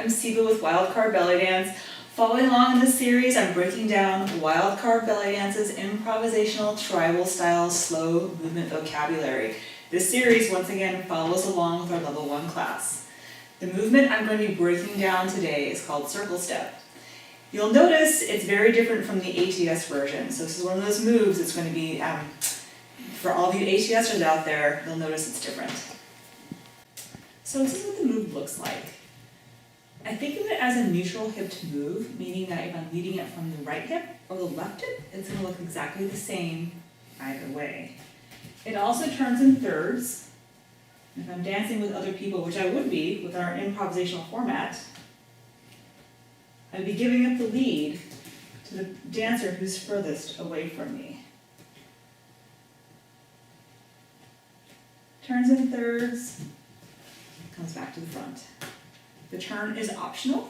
I'm Seba with WildCard BellyDance. Following along in this series, I'm breaking down WildCard BellyDance's improvisational tribal style slow movement vocabulary. This series, once again, follows along with our level 1 class. The movement I'm going to be breaking down today is called circle step. You'll notice it's very different from the ATS version. So this is one of those moves that's going to be, for all of you ATSers out there, you'll notice it's different. So this is what the move looks like. I think of it as a neutral hipped move, meaning that if I'm leading it from the right hip or the left hip, it's going to look exactly the same either way. It also turns in thirds. If I'm dancing with other people, which I would be with our improvisational format, I'd be giving up the lead to the dancer who's furthest away from me. Turns in thirds, comes back to the front. The turn is optional,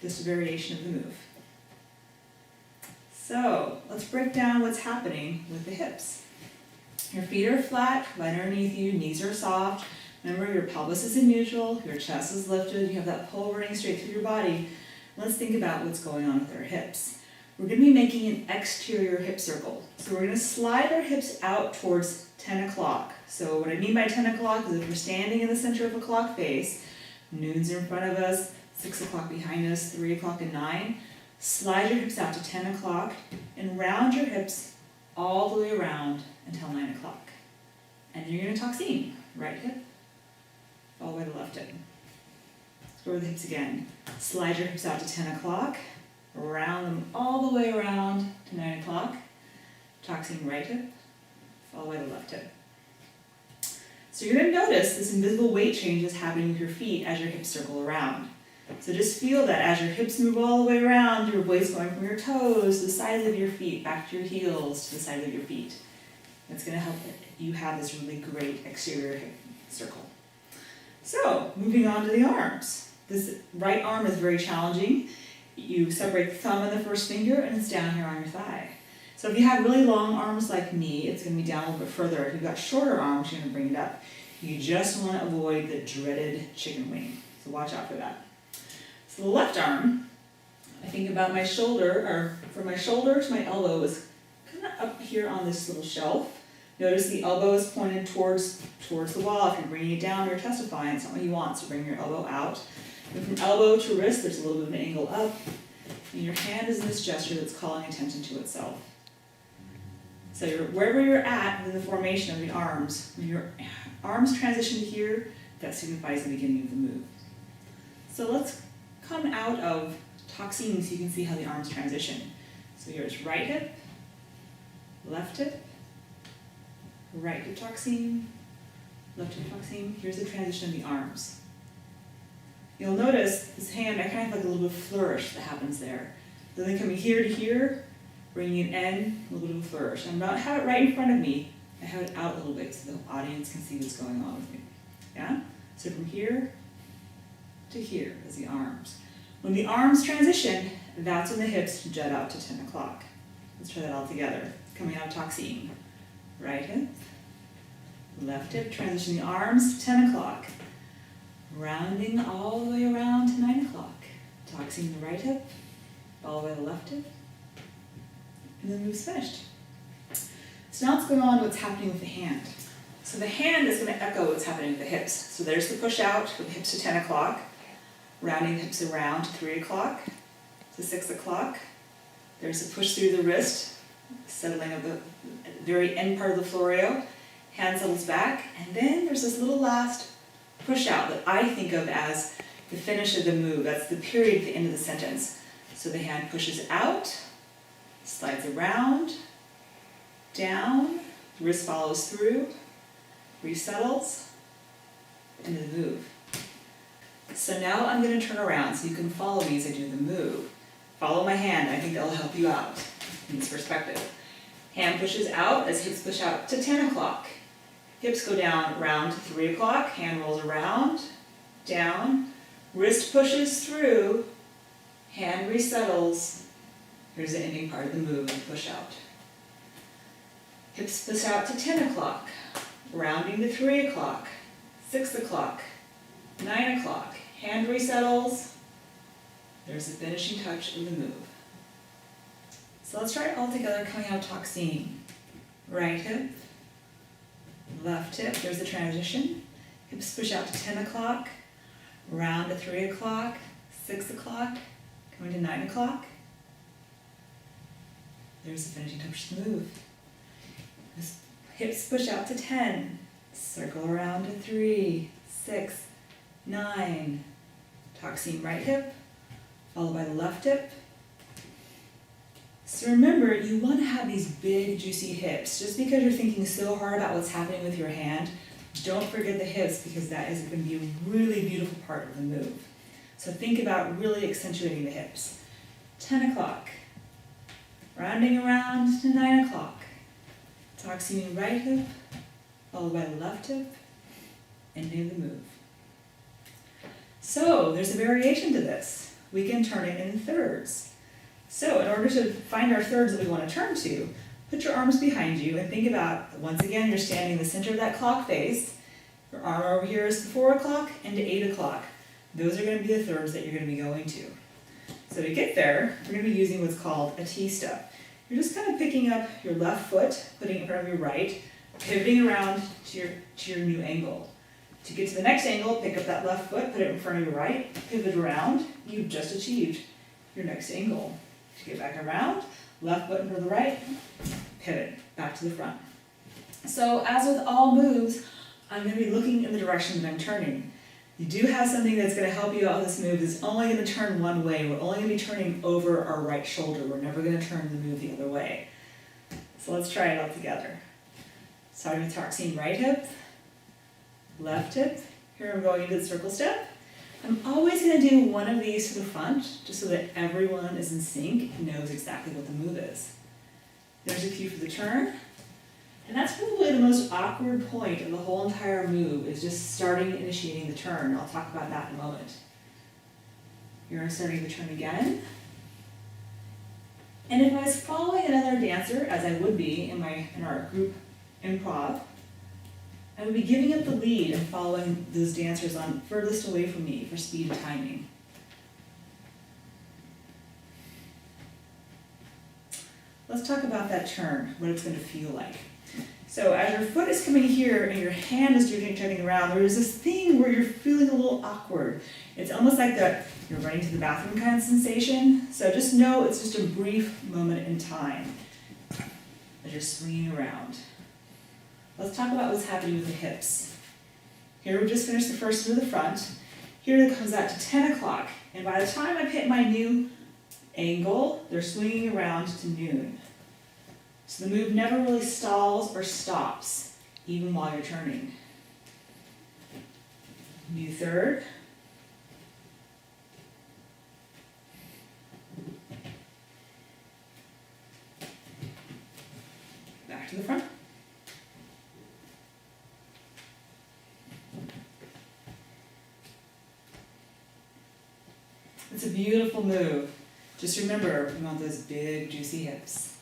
just a variation of the move. So let's break down what's happening with the hips. Your feet are flat, right underneath you, knees are soft. Remember, your pelvis is in neutral, your chest is lifted, you have that pull running straight through your body. Let's think about what's going on with our hips. We're going to be making an exterior hip circle. So we're going to slide our hips out towards 10 o'clock. So what I mean by 10 o'clock is if we're standing in the center of a clock face, noon's in front of us, 6 o'clock behind us, 3 o'clock and 9, slide your hips out to 10 o'clock and round your hips all the way around until 9 o'clock. And then you're going to toxine. Right hip, all the way to left hip. Let's go over the hips again. Slide your hips out to 10 o'clock, round them all the way around to 9 o'clock. Toxine right hip, all the way to left hip. So you're going to notice this invisible weight change is happening with your feet as your hips circle around. So just feel that as your hips move all the way around, your weight's going from your toes to the sides of your feet, back to your heels, to the sides of your feet. That's going to help you have this really great exterior hip circle. So moving on to the arms. This right arm is very challenging. You separate the thumb and the first finger and it's down here on your thigh. So if you have really long arms like me, it's going to be down a little bit further. If you've got shorter arms, you're going to bring it up. You just want to avoid the dreaded chicken wing. So watch out for that. So the left arm, I think about my shoulder, or from my shoulder to my elbow is kind of up here on this little shelf. Notice the elbow is pointed towards the wall. If you're bringing it down, you're testifying. It's not what you want, so bring your elbow out. And from elbow to wrist, there's a little bit of an angle up. And your hand is in this gesture that's calling attention to itself. So wherever you're at in the formation of the arms, when your arms transition to here, that signifies the beginning of the move. So let's come out of toxine so you can see how the arms transition. So here's right hip, left hip, right hip toxine, left hip toxine. Here's the transition of the arms. You'll notice this hand, I kind of have like a little bit of flourish that happens there. So then coming here to here, bringing it in, a little bit of a flourish. I'm about to have it right in front of me. I have it out a little bit so the audience can see what's going on with me. Yeah? So from here to here is the arms. When the arms transition, that's when the hips jut out to 10 o'clock. Let's try that all together. Coming out of toxine. Right hip, left hip, transition the arms to 10 o'clock. Rounding all the way around to 9 o'clock. Toxine the right hip, all the way to the left hip. And then the move's finished. So now let's go on to what's happening with the hand. So the hand is going to echo what's happening with the hips. So there's the push out with the hips to 10 o'clock, rounding the hips around to 3 o'clock, to 6 o'clock. There's the push through the wrist, settling of the very end part of the Floreo. Hand settles back, and then there's this little last push out that I think of as the finish of the move. That's the period at the end of the sentence. So the hand pushes out, slides around, down, the wrist follows through, resettles, into the move. So now I'm going to turn around so you can follow me as I do the move. Follow my hand, I think that'll help you out in this perspective. Hand pushes out as hips push out to 10 o'clock. Hips go down, round to 3 o'clock, hand rolls around, down, wrist pushes through, hand resettles. Here's the ending part of the move and push out. Hips push out to 10 o'clock, rounding to 3 o'clock, 6 o'clock, 9 o'clock, hand resettles. There's the finishing touch of the move. So let's try it all together coming out of toxine. Right hip, left hip, there's the transition. Hips push out to 10 o'clock, round to 3 o'clock, 6 o'clock, coming to 9 o'clock. There's the finishing touch of the move. Hips push out to 10, circle around to 3, 6, 9. Toxine right hip, followed by the left hip. So remember, you want to have these big, juicy hips. Just because you're thinking so hard about what's happening with your hand, don't forget the hips because that is going to be a really beautiful part of the move. So think about really accentuating the hips. 10 o'clock, rounding around to 9 o'clock. Toxine right hip, followed by the left hip, ending the move. So there's a variation to this. We can turn it in thirds. So in order to find our thirds that we want to turn to, put your arms behind you and think about, once again, you're standing in the center of that clock face. Your arm over here is to 4 o'clock and to 8 o'clock. Those are going to be the thirds that you're going to be going to. So to get there, we're going to be using what's called a T-step. You're just kind of picking up your left foot, putting it in front of your right, pivoting around to your new angle. To get to the next angle, pick up that left foot, put it in front of your right, pivot around. You've just achieved your next angle. To get back around, left foot to the right, pivot back to the front. So as with all moves, I'm going to be looking in the direction that I'm turning. You do have something that's going to help you out with this move. It's only going to turn one way. We're only going to be turning over our right shoulder. We're never going to turn the move the other way. So let's try it all together. Starting with toxine right hip, left hip. Here I'm going into the circle step. I'm always going to do one of these to the front, just so that everyone is in sync and knows exactly what the move is. There's a cue for the turn. And that's probably the most awkward point of the whole entire move, is just starting and initiating the turn. I'll talk about that in a moment. You're starting the turn again. And if I was following another dancer, as I would be in our group improv, I would be giving up the lead and following those dancers on furthest away from me for speed and timing. Let's talk about that turn, what it's going to feel like. So as your foot is coming here and your hand is turning around, there's this thing where you're feeling a little awkward. It's almost like that you're running to the bathroom kind of sensation. So just know it's just a brief moment in time as you're swinging around. Let's talk about what's happening with the hips. Here we just finished the first to the front. Here it comes out to 10 o'clock. And by the time I've hit my new angle, they're swinging around to noon. So the move never really stalls or stops, even while you're turning. New third. Back to the front. It's a beautiful move. Just remember, we want those big, juicy hips.